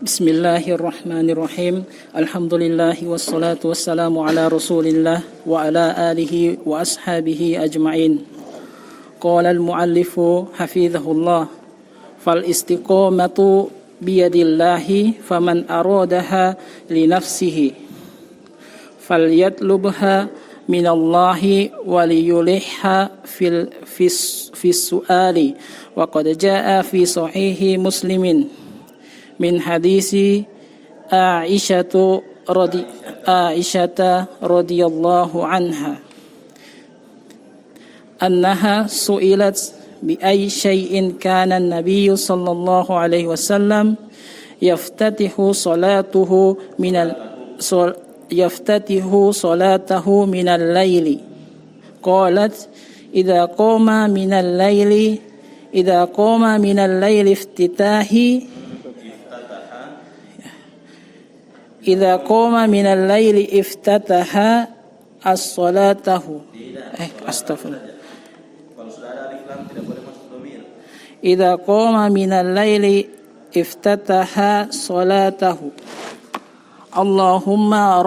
Bismillahirrahmanirrahim. Alhamdulillah wassalatu wassalamu ala Rasulillah wa ala alihi wa ashabihi ajma'in. Qala al-muallifu hafizahullah fal istiqamatu biyadillahi faman aradaha li nafsihi falyatlubha minallahi waliyulihha fis su'ali wa qad jaa fi sahihi muslimin min hadisi Aisyah radhiyallahu anha annaha su'ilat bi ayyi shay'in kana an-nabiy sallallahu alaihi wasallam yaftatihu salatahu min al-laili qalat idza qama min al-laili Idza qama min al-laili iftataha as-salatahu. Astagfirullah. Kalau sudah ada alif lam tidak boleh masuk dhamir. Idza qama min al-laili iftataha salatahu. Allahumma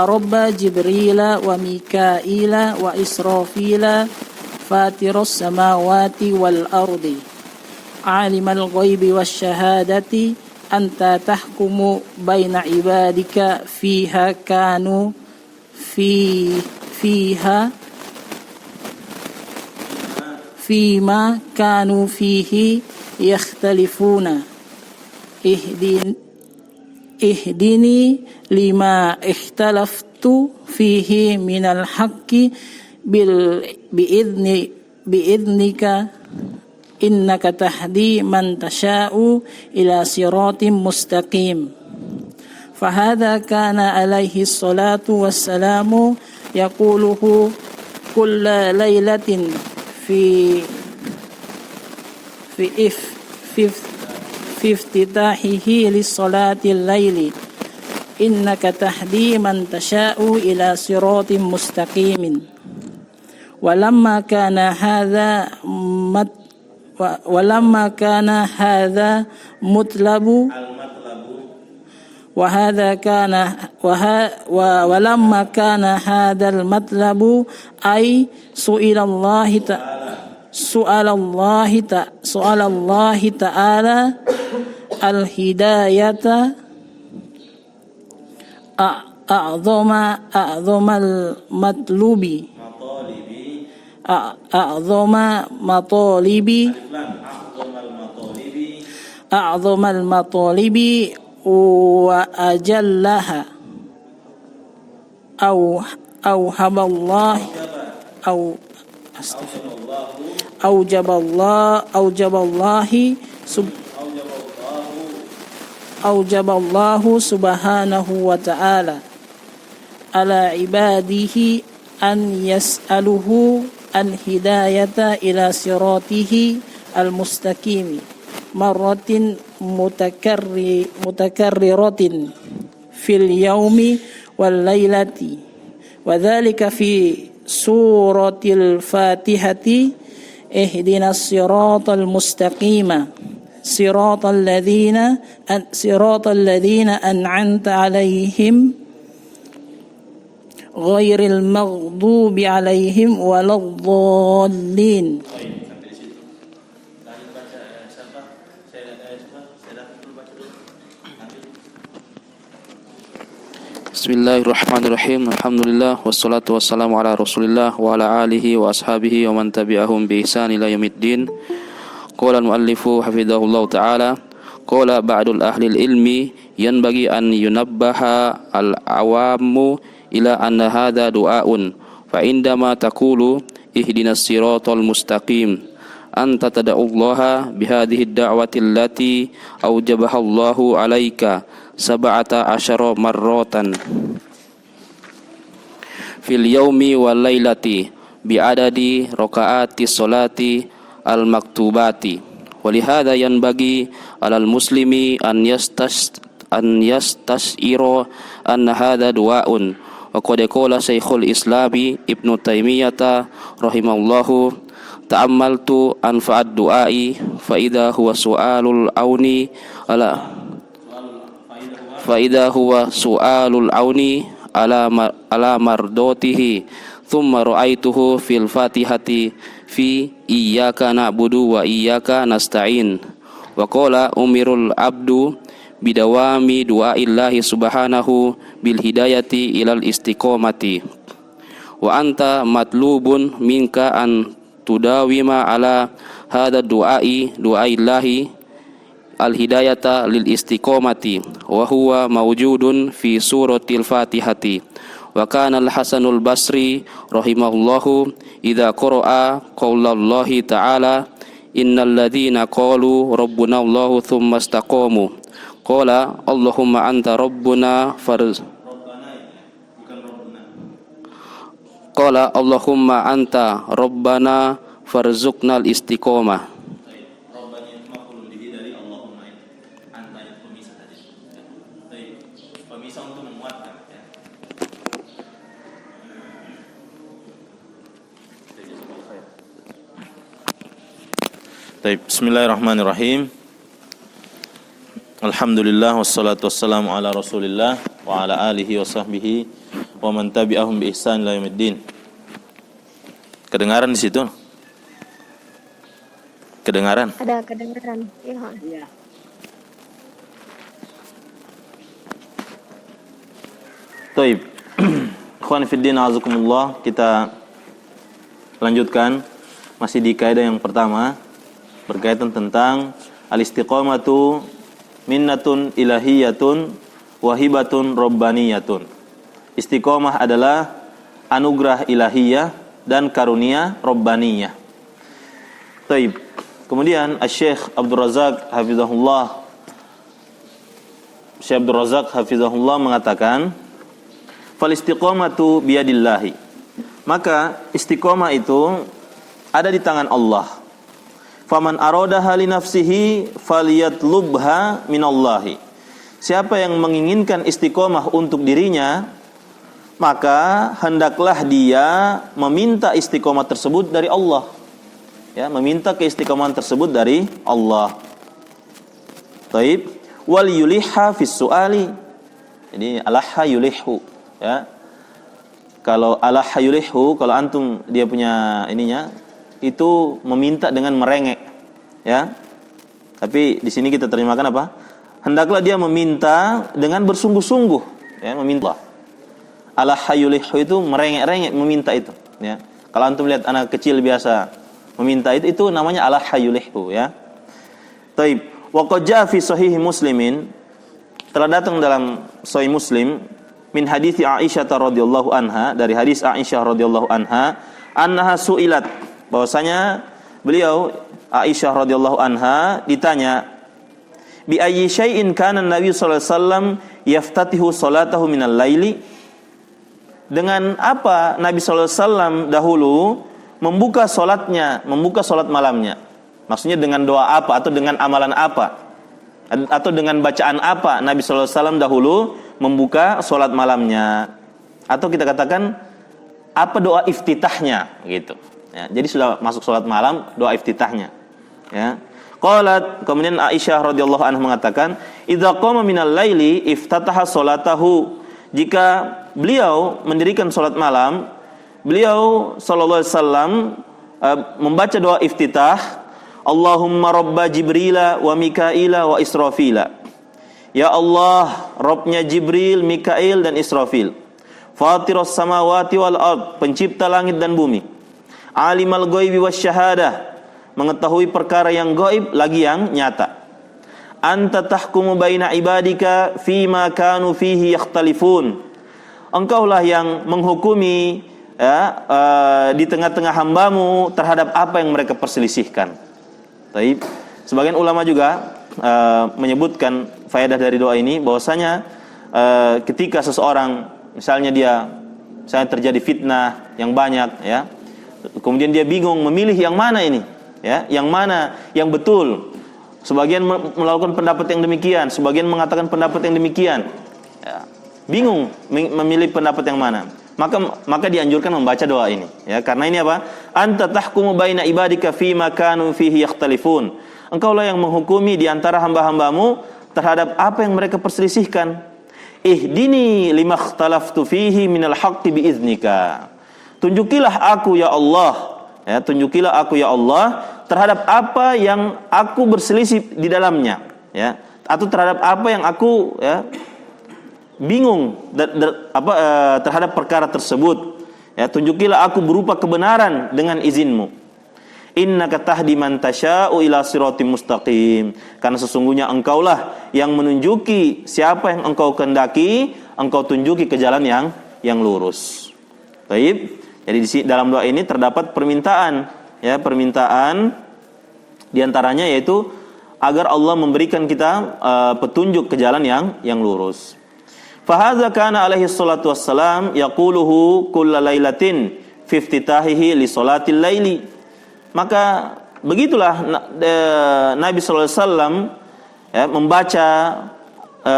rabba Jibril wa Mikaila wa Israfila fatiras samawati wal ardi. Alimal ghaibi wasyahadati anta tahkumu baina ibadika fima kanu fihi yakhtalifuna ihdini lima ikhtalaftu fihi minal haqqi biidnika innaka tahdi man tasha'u ila siratim mustaqim. Fahadha kana alaihi salatu wassalamu yaquluhu kulla laylatin fi iftitahihi lis-salatil laili innaka tahdi man tasha'u ila siratim mustaqimin. Walamma kana hadha mutlabu ولما كان هذا المطلب أي سؤال الله تعالى الهداية أعظم المطالب وأجلها أوجب الله سبحانه وتعالى على عباده أن يسأله الهداية إلى صراطه المستقيم مرة متكررة في اليوم والليلة وذلك في سورة الفاتحة اهدنا الصراط المستقيم صراط الذين أنعمت عليهم غير المغضوب عليهم ولا الضالين. Bismillahirrahmanirrahim. Alhamdulillah wassalatu wassalamu ala Rasulillah wa ala alihi wa ashabihi wa man tabi'ahum bi ihsan ila yaumiddin. Qala al-muallifu hafizahullah ta'ala qala ba'dul ahli ilmi yanbaghi an yunabbaha al-awamu ila anna hadha du'aun fa indama taqulu ihdinas siratal mustaqim anta tad'ullaha bihadhihi ad-da'wati allati awjabaha Allahu 'alaika sab'ata asyara marratan fil yaumi wal lailati bi'adadi rakaati sholati al maktubati walihada yanbaghi alal muslimi an yastasira anna hadha du'aun wa qad qala Syekhul Islami Ibnu Taimiyah rahimallahu ta'ammaltu anfa'ad du'ai fa idza huwa su'alul auni ala mardatihi thumma ra'aituhu fil fatihati fi iyyaka na'budu wa iyyaka nasta'in wa qala umirul abdu bidawami du'aillahi subhanahu bil hidayati ilal istiqomati wa anta matlubun minka an tudawima ala hada du'aillahi al hidayata lil istiqomati wa huwa mawjudun fi suratil fatihati wa kana al Hasanul Basri rahimahullahu idza qara'a qaulallahi ta'ala innal ladzina qalu rabbuna Allahu tsumma istaqamu qala Allahumma anta rabbuna qala Allahumma anta rabbana farzuqnal istiqomah. Rabbanya itu maf'ulun bihi dari Allahumma itu. Anta itu pemisah tadi. Baik. Pemisah untuk menguatkan ya. Baik, bismillahirrahmanirrahim. Alhamdulillah wassalatu wassalamu ala Rasulillah wa ala alihi wa sahbihi wa man tabi'ahum bi ihsan ila yaumiddin. Kedengaran di situ? Kedengaran? Ada kedengaran. Iya. Taib. Ikhwan fiddin azakumullah, kita lanjutkan masih di kaidah yang pertama berkaitan tentang al-istiqamatu minnatun ilahiyatun wahibatun rabbaniyatun. Istiqamah adalah anugerah ilahiyah dan karunia rabbaniyah. Taib. Kemudian Syekh Abdul Razak hafizahullah mengatakan fal istiqamatu biyadillahi. Maka istiqamah itu ada di tangan Allah. Faman aradaha li nafsihi falyatlubha minallahi. Siapa yang menginginkan istiqamah untuk dirinya, maka hendaklah dia meminta istiqamah tersebut dari Allah. Ya, meminta keistiqomahan tersebut dari Allah. Taib. Wal yulihha fis su'ali. Jadi alaha yulihhu, ya. Kalau alaha yulihhu, kalau antum dia punya ininya, itu meminta dengan merengek, ya. Tapi di sini kita terjemahkan apa? Hendaklah dia meminta dengan bersungguh-sungguh, ya, meminta. Alaha yulihhu itu merengek-rengek meminta itu, ya. Kalau antum lihat anak kecil biasa meminta itu namanya alaha yulihhu, ya. Taib. Wa qad jaa fi sahih Muslimin, telah datang dalam Sahih Muslim min hadits Aisyah radhiyallahu anha, dari hadis Aisyah radhiyallahu anha, annaha su'ilat, bahwasanya beliau Aisyah radhiyallahu anha ditanya, bi ayyi syai'in kana Nabi sallallahu alaihi wasallam yaftatihu salatahu minal laili, dengan apa Nabi sallallahu alaihi wasallam dahulu membuka salat malamnya. Maksudnya dengan doa apa atau dengan amalan apa atau dengan bacaan apa Nabi sallallahu alaihi wasallam dahulu membuka salat malamnya, atau kita katakan apa doa iftitahnya gitu. Ya, jadi sudah masuk salat malam, doa iftitahnya. Ya. Qalat, kemudian Aisyah radhiyallahu anha mengatakan, "Idza qama minal laili iftataha salatahu." Jika beliau mendirikan salat malam, beliau sallallahu alaihi wasallam membaca doa iftitah, Allahumma rabba Jibrila wa Mikaila wa Israfila. Ya Allah, Rabbnya Jibril, Mikail dan Israfil. Fatiras samawati wal ard, pencipta langit dan bumi. Alimal ghaibi wasyahadah, mengetahui perkara yang gaib lagi yang nyata. Anta tahkumu baina ibadika fima kanu fihi yakhtalifun. Engkaulah yang menghukumi, ya, di tengah-tengah hambamu terhadap apa yang mereka perselisihkan. Taib. Sebagian ulama juga menyebutkan faedah dari doa ini, bahwasanya ketika seseorang misalnya terjadi fitnah yang banyak, ya, kemudian dia bingung memilih yang mana ini, ya, yang mana yang betul. Sebagian melakukan pendapat yang demikian, sebagian mengatakan pendapat yang demikian, ya, bingung memilih pendapat yang mana. Maka dianjurkan membaca doa ini, ya. Karena ini apa? Anta tahkumu baina ibadika fima kanu fihi yakhtalifun. Engkaulah yang menghukumi di antara hamba-hambamu terhadap apa yang mereka perselisihkan. Ihdini limakhtalaftu fihi minal haqqi biiznika. Tunjukilah aku ya Allah, ya, tunjukilah aku ya Allah terhadap apa yang aku berselisih di dalamnya, ya, atau terhadap apa yang aku, ya, bingung terhadap perkara tersebut, ya. Tunjukilah aku berupa kebenaran dengan izinmu. Innaka tahdi man tasya'u ila siratim mustaqim. Karena sesungguhnya engkaulah yang menunjuki siapa yang engkau kehendaki, engkau tunjuki ke jalan yang lurus. Baik. Jadi di dalam doa ini terdapat permintaan, ya, permintaan diantaranya yaitu agar Allah memberikan kita petunjuk ke jalan yang lurus. Fahadza kana alaihi salatu wassalam yaquluhu kulla lailatin fi iftitahihi li salatil laili. Maka begitulah Nabi sallallahu alaihi wasallam, ya, membaca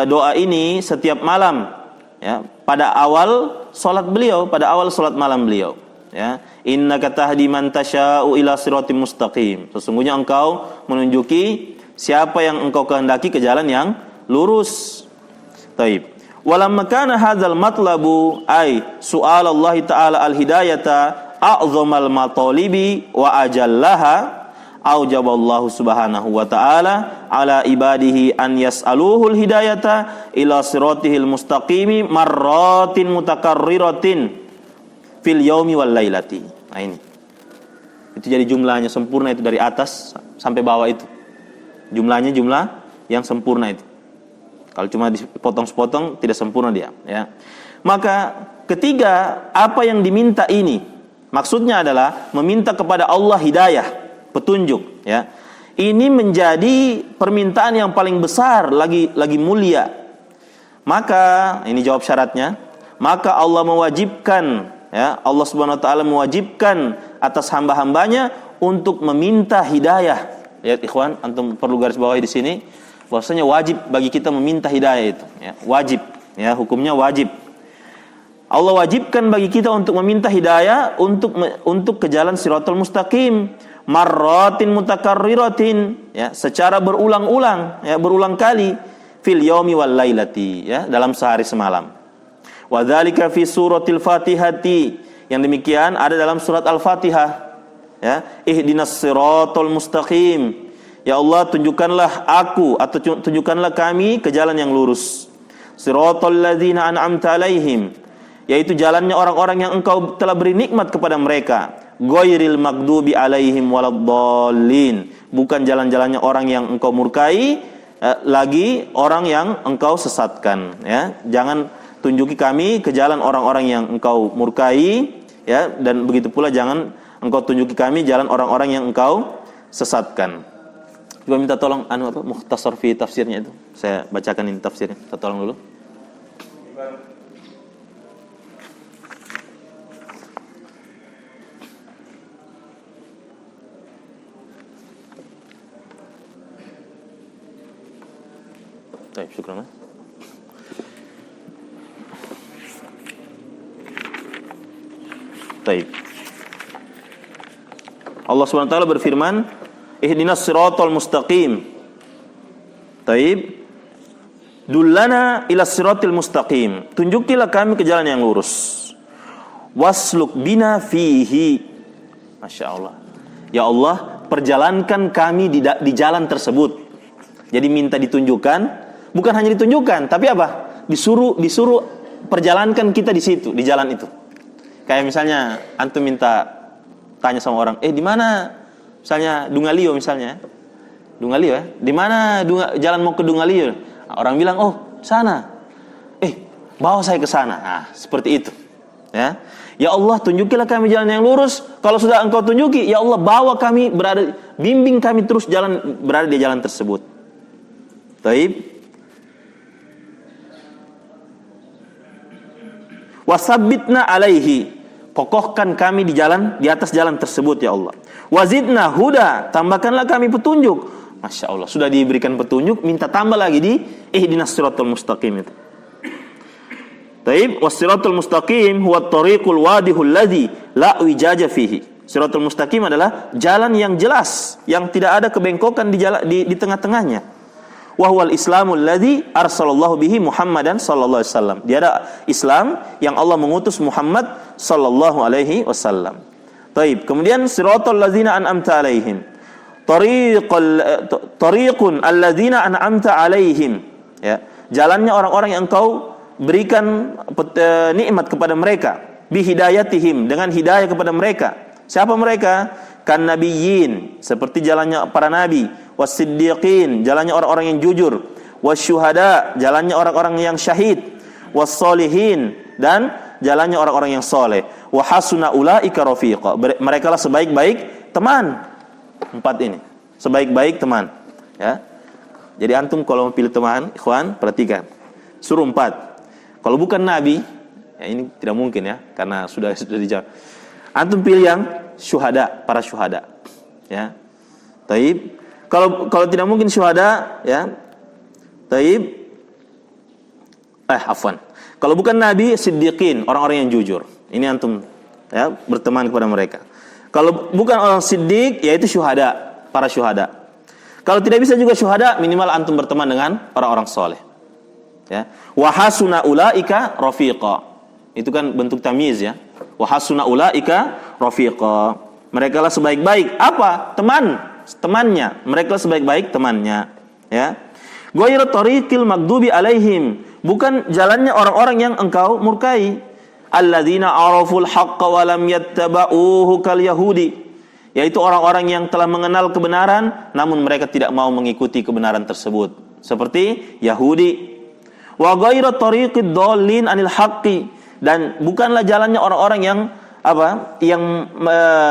doa ini setiap malam, ya, pada awal salat beliau, pada awal salat malam beliau, ya. Innaka tahdi man tasya'u ila siratim mustaqim. Sesungguhnya engkau menunjuki siapa yang engkau kehendaki ke jalan yang lurus. Taib. Walamma kana hadzal matlabu ay su'al Allah ta'ala al-hidayata a'zamal matalibi wa ajallaha aujaballahu subhanahu wa ta'ala ala ibadihi an yas'aluhul hidayata ila siratihil mustaqimi marratin mutakarriratin fil yaumi wal lailati. Nah ini. Itu jadi jumlahnya sempurna itu dari atas sampai bawah itu. Jumlahnya jumlah yang sempurna itu. Kalau cuma dipotong-sepotong tidak sempurna dia, ya. Maka ketiga, apa yang diminta ini maksudnya adalah meminta kepada Allah hidayah, petunjuk, ya. Ini menjadi permintaan yang paling besar, lagi mulia. Maka ini jawab syaratnya, maka Allah mewajibkan, ya, Allah Subhanahu wa taala mewajibkan atas hamba-hambanya untuk meminta hidayah. Lihat ikhwan, antum perlu garis bawahi di sini. Bahwasanya wajib bagi kita meminta hidayah itu, ya, wajib, ya, hukumnya wajib. Allah wajibkan bagi kita untuk meminta hidayah untuk ke jalan siratal mustaqim, marratin mutakarriratin, ya, secara berulang-ulang, ya, berulang kali, fil yaumi wal lailati, ya, dalam sehari semalam. Wa dzalika fi suratil Fatihati, yang demikian ada dalam surat Al-Fatihah, ya, ihdinas siratal mustaqim. Ya Allah, tunjukkanlah aku atau tunjukkanlah kami ke jalan yang lurus. Siratal ladzina an'amta alaihim, yaitu jalannya orang-orang yang engkau telah beri nikmat kepada mereka. Ghairil maghdubi alaihim waladdallin, bukan jalan-jalannya orang yang engkau murkai, lagi orang yang engkau sesatkan, ya. Jangan tunjuki kami ke jalan orang-orang yang engkau murkai, ya, dan begitu pula jangan engkau tunjuki kami jalan orang-orang yang engkau sesatkan. Coba minta tolong mukhtasar fi tafsirnya itu. Saya bacakan ini tafsirnya. Kita tolong dulu. Baik, syukran. Baik. Allah Subhanahu wa taala berfirman, ihdinas siratal mustaqim. Taib. Dullana ila siratil mustaqim. Tunjukilah kami ke jalan yang lurus. Wasluk bina fihi. Masya Allah. Ya Allah, perjalankan kami di jalan tersebut. Jadi minta ditunjukkan, bukan hanya ditunjukkan, tapi apa? Disuruh perjalankan kita di situ, di jalan itu. Kayak misalnya antum minta tanya sama orang, di mana? Misalnya Dungalio misalnya. Dungalio, ya. Di mana jalan mau ke Dungalio? Nah, orang bilang, "Oh, sana." Bawa saya ke sana. Nah, seperti itu. Ya. Ya Allah, tunjukilah kami jalan yang lurus. Kalau sudah engkau tunjuki, ya Allah, bawa kami bimbing kami terus berada di jalan tersebut. Taib. Wasabbitna alaihi. Kokohkan kami di atas jalan tersebut ya Allah. Wazidna huda, tambahkanlah kami petunjuk. Masya Allah, sudah diberikan petunjuk, minta tambah lagi di ihdinas siratal mustaqim itu. Taib, was-siratul mustaqim huwa at-tariqul wadihul ladzi la wijaja fihi. Siratul mustaqim adalah jalan yang jelas, yang tidak ada kebengkokan di tengah-tengahnya. Wa huwal islamul ladzi arsalallahu bihi Muhammadan sallallahu alaihi wasallam. Dia ada Islam yang Allah mengutus Muhammad sallallahu alaihi wasallam. Taib, kemudian siratal ladzina an'amta alaihim. Tariqun alladzina an'amta alaihim. Ya, jalannya orang-orang yang Engkau berikan nikmat kepada mereka, bihidayatihim, dengan hidayah kepada mereka. Siapa mereka? Kan nabiyyin, seperti jalannya para nabi, was-siddiqin, jalannya orang-orang yang jujur, wasyuhada, jalannya orang-orang yang syahid, was-solihin, dan jalannya orang-orang yang soleh. Wa hasuna ulaika rafiqa, mereka lah sebaik-baik teman. 4 ini, sebaik-baik teman. Ya. Jadi antum kalau mau pilih teman, ikhwan, perhatikan. Suruh 4. Kalau bukan nabi, ya ini tidak mungkin ya, karena sudah dijawab. Antum pilih yang syuhada, para syuhada. Ya. Taib. Kalau tidak mungkin syuhada, ya. Taib. Afwan. Kalau bukan nabi, siddiqin, orang-orang yang jujur. Ini antum ya berteman kepada mereka. Kalau bukan orang siddiq, yaitu syuhada, para syuhada. Kalau tidak bisa juga syuhada, minimal antum berteman dengan orang-orang soleh. Ya, wa hasuna ulaika rafiqa. Itu kan bentuk tamyiz ya. Wa hasuna ulaika rafiqa. Mereka lah sebaik-baik apa? Temannya. Mereka lah sebaik-baik temannya, ya. Ghairu tariqil maghdubi alaihim, bukan jalannya orang-orang yang Engkau murkai. Alladzina araful haqqa wa lam yattaba'uhu kal yahudi, yaitu orang-orang yang telah mengenal kebenaran namun mereka tidak mau mengikuti kebenaran tersebut, seperti Yahudi. Wa ghairu tariqid dhallin anil haqqi, dan bukanlah jalannya orang-orang yang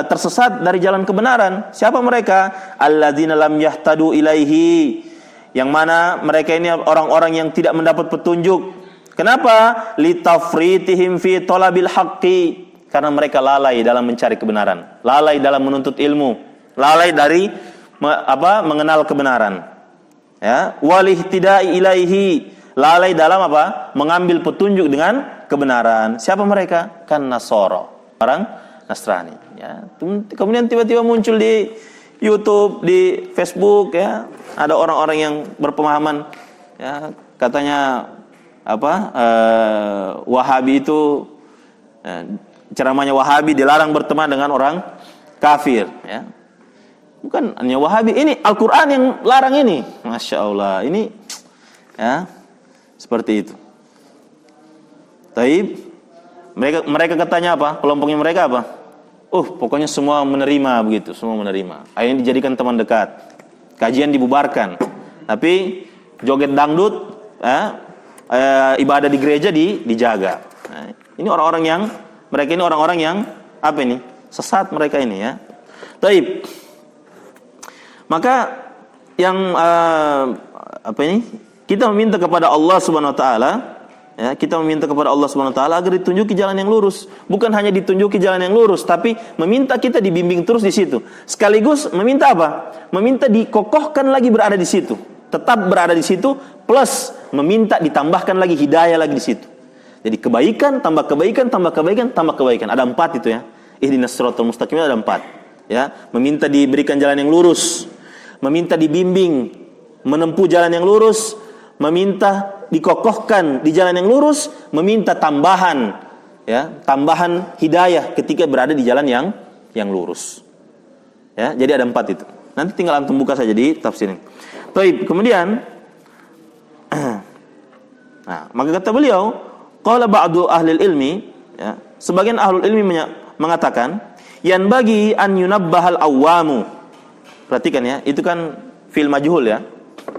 tersesat dari jalan kebenaran. Siapa mereka? Alladzina lam yahtadu ilaihi, yang mana mereka ini orang-orang yang tidak mendapat petunjuk. Kenapa? Litafritihim fi talabil haqqi, karena mereka lalai dalam mencari kebenaran, lalai dalam menuntut ilmu, lalai dari mengenal kebenaran. Ya, walihtidai ilaihi, lalai dalam mengambil petunjuk dengan kebenaran. Siapa mereka? Kan Nasoro, orang Nasrani. Ya. Kemudian tiba-tiba muncul di YouTube, di Facebook, ya, ada orang-orang yang berpemahaman, ya, katanya Wahabi itu, ceramahnya Wahabi dilarang berteman dengan orang kafir. Ya. Bukan hanya Wahabi, ini Al-Quran yang larang ini. Masya Allah, ini ya. Seperti itu. Taib. Mereka katanya apa? Kelompoknya mereka apa? Pokoknya semua menerima begitu, semua menerima. Akhirnya dijadikan teman dekat. Kajian dibubarkan. Tapi joget dangdut, ibadah di gereja dijaga. Nah, ini orang-orang yang sesat mereka ini ya. Taib. Maka yang kita meminta kepada Allah Subhanahu wa taala, ya, kita meminta kepada Allah Subhanahu wa taala agar ditunjuki jalan yang lurus. Bukan hanya ditunjuki jalan yang lurus, tapi meminta kita dibimbing terus di situ. Sekaligus meminta apa? Meminta dikokohkan lagi berada di situ. Tetap berada di situ, plus meminta ditambahkan lagi hidayah lagi di situ. Jadi kebaikan, tambah kebaikan, tambah kebaikan, tambah kebaikan. Ada 4 itu ya. Ihdinas siratal mustaqim ada 4. Ya, meminta diberikan jalan yang lurus, meminta dibimbing menempuh jalan yang lurus, meminta dikokohkan di jalan yang lurus, meminta tambahan hidayah ketika berada di jalan yang lurus. Ya, jadi ada 4 itu. Nanti tinggal antum buka saja di tafsirnya. Baik, kemudian maka kata beliau, qala ba'du ahli ilmi, ya, sebagian ahlul ilmi mengatakan, yan bagi an yunabbahal awwamu. Perhatikan ya, itu kan fi'il majhul ya.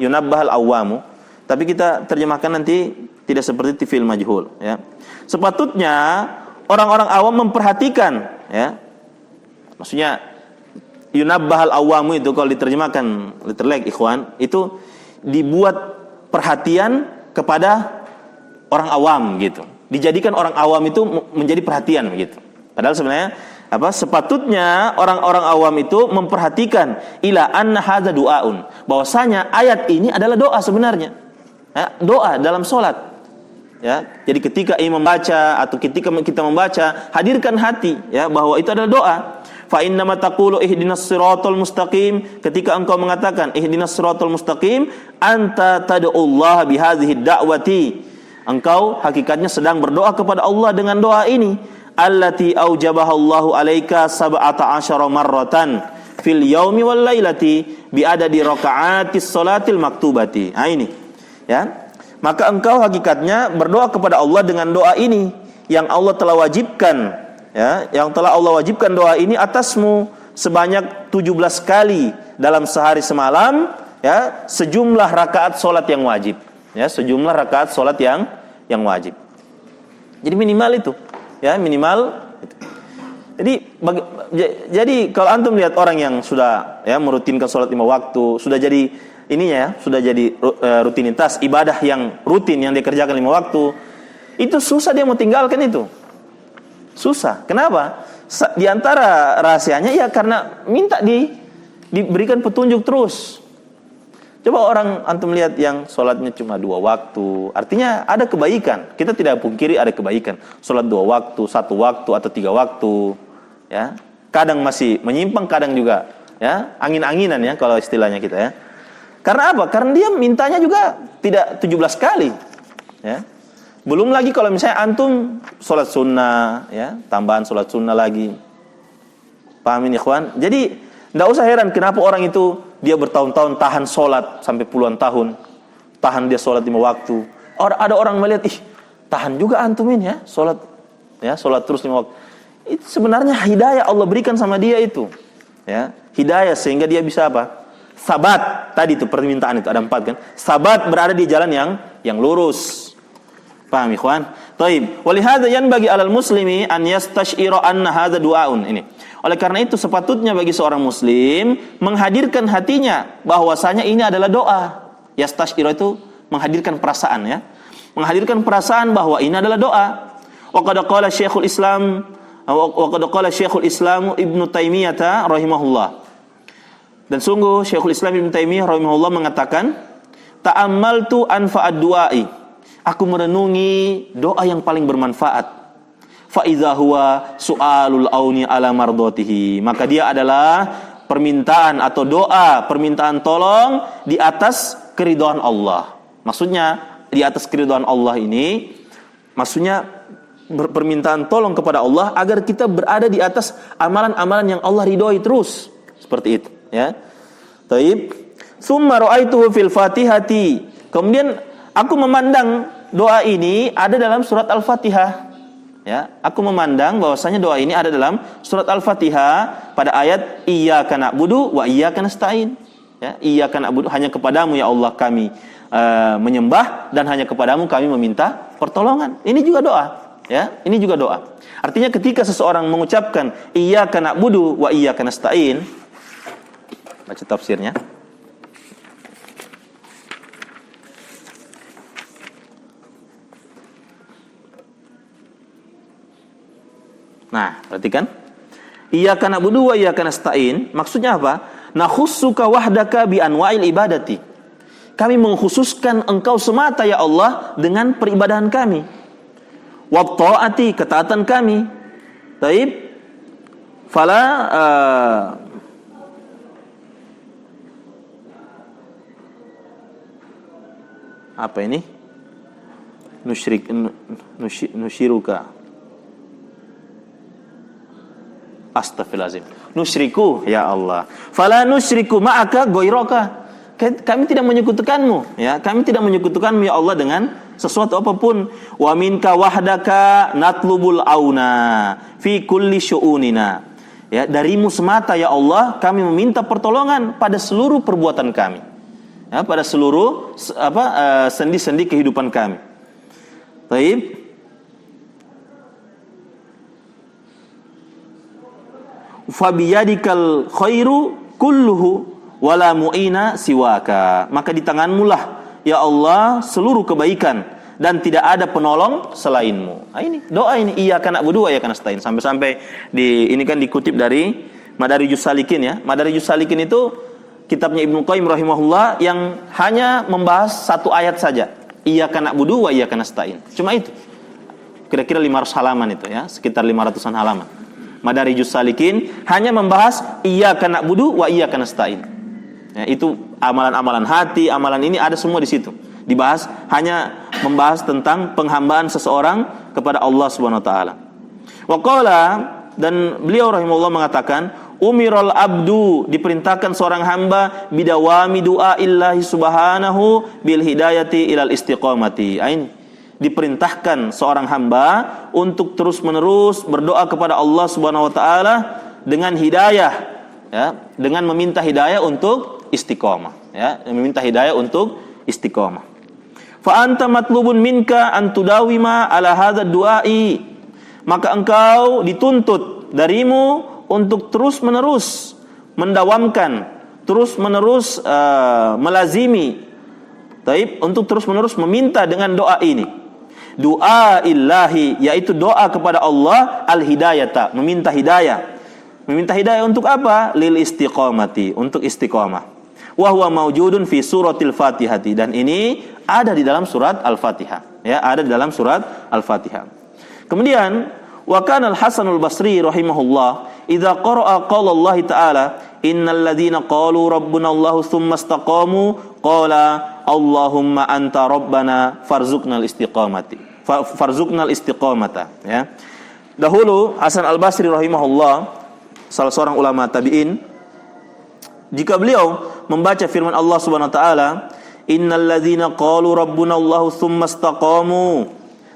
Yunabbahal awwamu. Tapi kita terjemahkan nanti tidak seperti fi'il majhul ya. Sepatutnya orang-orang awam memperhatikan ya. Maksudnya yunabbahal awwamu itu kalau diterjemahkan literally ikhwan, itu dibuat perhatian kepada orang awam gitu. Dijadikan orang awam itu menjadi perhatian gitu. Padahal sebenarnya sepatutnya orang-orang awam itu memperhatikan ila anna hadza du'aun, bahwasanya ayat ini adalah doa sebenarnya. Ya, doa dalam salat. Ya, jadi ketika imam membaca atau ketika kita membaca, hadirkan hati ya bahwa itu adalah doa. Fa innama taqulu ihdinas siratal mustaqim, ketika engkau mengatakan ihdinas siratal mustaqim, anta tad'ullaha bihadhihi da'wati. Engkau hakikatnya sedang berdoa kepada Allah dengan doa ini. Allati aujabahallahu alaika sab'ata asyara marratan fil yaumi wal lailati bi adadi raka'atis salatil maktubati. Nah ini ya. Maka engkau hakikatnya berdoa kepada Allah dengan doa ini yang Allah telah wajibkan ya, yang telah Allah wajibkan doa ini atasmu sebanyak 17 kali dalam sehari semalam ya, sejumlah rakaat salat yang wajib ya, sejumlah rakaat salat yang wajib. Jadi minimal itu ya, minimal itu. Jadi kalau antum lihat orang yang sudah ya merutinkan salat 5 waktu, sudah jadi ininya ya, sudah jadi rutinitas ibadah yang rutin yang dikerjakan 5 waktu, itu susah dia mau tinggalkan itu. Susah. Kenapa? Di antara rahasianya ya karena minta diberikan petunjuk terus. Coba orang antum lihat yang sholatnya cuma 2 waktu, artinya ada kebaikan. Kita tidak pungkiri ada kebaikan. Sholat 2 waktu, 1 waktu atau 3 waktu, ya. Kadang masih menyimpang, kadang juga ya angin-anginan ya kalau istilahnya kita ya. Karena apa? Karena dia mintanya juga tidak 17 kali. Ya. Belum lagi kalau misalnya antum sholat sunnah, ya, tambahan sholat sunnah lagi. Pahamin ikhwan? Jadi, tidak usah heran kenapa orang itu dia bertahun-tahun tahan sholat sampai puluhan tahun. Tahan dia sholat 5 waktu. Ada orang melihat, tahan juga antum ini ya, sholat terus 5 waktu. Itu sebenarnya hidayah Allah berikan sama dia itu. Ya, hidayah sehingga dia bisa apa? Sabat, tadi itu permintaan itu ada 4 kan. Sabat berada di jalan yang lurus. Paham ikhwan? Taib. Walihada yanbaghi 'alal muslimi an yastash'ira anna hadza du'aun. Ini. Oleh karena itu sepatutnya bagi seorang muslim menghadirkan hatinya bahwasanya ini adalah doa. Yastash'ira itu menghadirkan perasaan ya. Menghadirkan perasaan bahwa ini adalah doa. Wa qad qala Syekhul Islam Ibnu Taimiyah rahimahullah. Dan sungguh Syekhul Islam Ibnu Taimiyah rahimahullah mengatakan, ta'ammaltu anfa'ad du'ai. Aku merenungi doa yang paling bermanfaat. Fa idza huwa su'alul auni ala mardatihi. Maka dia adalah permintaan atau doa, permintaan tolong di atas keridhaan Allah. Maksudnya di atas keridhaan Allah ini maksudnya permintaan tolong kepada Allah agar kita berada di atas amalan-amalan yang Allah ridhoi terus. Seperti itu. Ya, taib. Summa ra'aituhu fil Fatihati. Kemudian aku memandang doa ini ada dalam surat Al-Fatihah. Ya, aku memandang bahwasanya doa ini ada dalam surat Al-Fatihah pada ayat iyyaka na'budu wa iyyaka nasta'in. Ya, iyyaka na'budu, hanya kepadamu ya Allah kami menyembah dan hanya kepadamu kami meminta pertolongan. Ini juga doa. Ya, ini juga doa. Artinya ketika seseorang mengucapkan iyyaka na'budu wa iyyaka nasta'in, baca tafsirnya. Nah, perhatikan. Iyyaka na'budu wa iyyaka nasta'in, maksudnya apa? Nakhussuka wahdaka bi anwa'il ibadati. Kami mengkhususkan engkau semata ya Allah dengan peribadahan kami. Wa ta'ati, ketaatan kami. Taib. Fala apa ini? Nusyiruka. Astaghfirullahaladzim. Nusyriku ya Allah. Fala nusyriku ma'aka ghairaka. Kami tidak menyekutukanmu ya. Kami tidak menyekutukanmu ya Allah dengan sesuatu apapun. Wa minka wahdaka natlubul auna fi kulli syu'unina. Ya, darimu semata ya Allah kami meminta pertolongan pada seluruh perbuatan kami. Ya, pada seluruh sendi-sendi kehidupan kami. Baik. Fabiyadikal khairu kulluhu wala mu'ina siwaka. Maka di tanganmu lah ya Allah seluruh kebaikan dan tidak ada penolong selainmu. Nah, ini doa ini iyyaka na'budu wa iyyaka nasta'in. Sampai-sampai ini kan dikutip dari Madarijus Salikin ya. Madarijus Salikin itu kitabnya Ibnu Qayyim rahimahullah yang hanya membahas 1 ayat saja. Iyyaka na'budu wa iyyaka nasta'in. Cuma itu. Kira-kira 500 halaman itu ya, sekitar 500-an halaman. Madarijus Salikin hanya membahas iyyaka na'budu wa iyyaka nasta'in. Ya, itu amalan-amalan hati, amalan ini ada semua di situ. Dibahas, hanya membahas tentang penghambaan seseorang kepada Allah Subhanahu wa taala. Wa qala, dan beliau rahimahullah mengatakan, umiral abdu, diperintahkan seorang hamba bidawami du'a illahi subhanahu bil hidayati ilal istiqamati. Diperintahkan seorang hamba untuk terus-menerus berdoa kepada Allah Subhanahu wa taala dengan hidayah, ya, dengan meminta hidayah untuk istiqamah, ya, meminta hidayah untuk istiqamah. Fa anta matlubun minka an tudawima ala hadzal du'ai. Maka engkau dituntut darimu untuk terus-menerus mendawamkan, terus-menerus melazimi, untuk terus-menerus meminta dengan doa ini. Doa illahi, yaitu doa kepada Allah, al-hidayata, meminta hidayah. Meminta hidayah untuk apa? Lil istiqamati, untuk istiqamah. Wa huwa mawjudun fi suratil Fatihati, dan ini ada di dalam surat Al-Fatihah, ya, ada di dalam surat Al-Fatihah. Kemudian wa kana al-Hasanul Basri rahimahullah idza qara'a qala Allah taala innal ladzina qalu rabbuna Allah tsumma istaqamu qala Allahumma anta rabbana farzuqnal istiqamati farzuqnal istiqamata, ya. Dahulu Hasan Al-Basri rahimahullah, salah seorang ulama tabi'in, jika beliau membaca firman Allah Subhanahu wa taala, innal ladzina qalu rabbuna Allah tsumma istaqamu,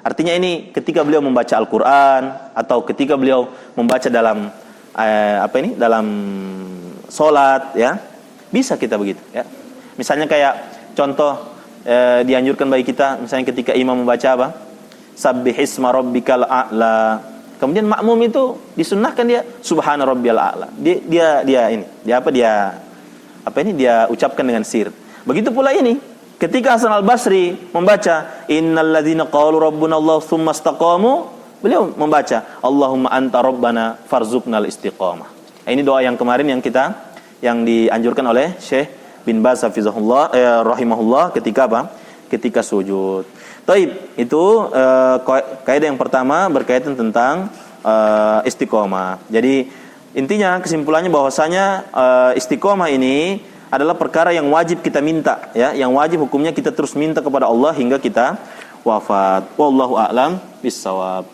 artinya ini ketika beliau membaca Al-Qur'an atau ketika beliau membaca dalam dalam salat, ya. Bisa kita begitu, ya. Misalnya kayak contoh dianjurkan bagi kita, misalnya ketika imam membaca apa? Sabbihisma rabbikal a'la. Kemudian makmum itu disunnahkan dia subhana rabbiyal a'la. Dia ucapkan dengan sir. Begitu pula ini, ketika Hasan Al-Basri membaca innal ladzina qalu rabbuna Allah tsumma istaqamu, beliau membaca Allahumma anta rabbana farzuqnal istiqamah. Ini doa yang kemarin yang dianjurkan oleh Syekh bin Baz rahimahullah ketika apa? Ketika sujud. Taib, itu kaidah yang pertama berkaitan tentang istiqomah. Jadi intinya kesimpulannya bahwasanya istiqomah ini adalah perkara yang wajib kita minta, ya, yang wajib hukumnya kita terus minta kepada Allah hingga kita wafat. Wallahu a'lam bissawab.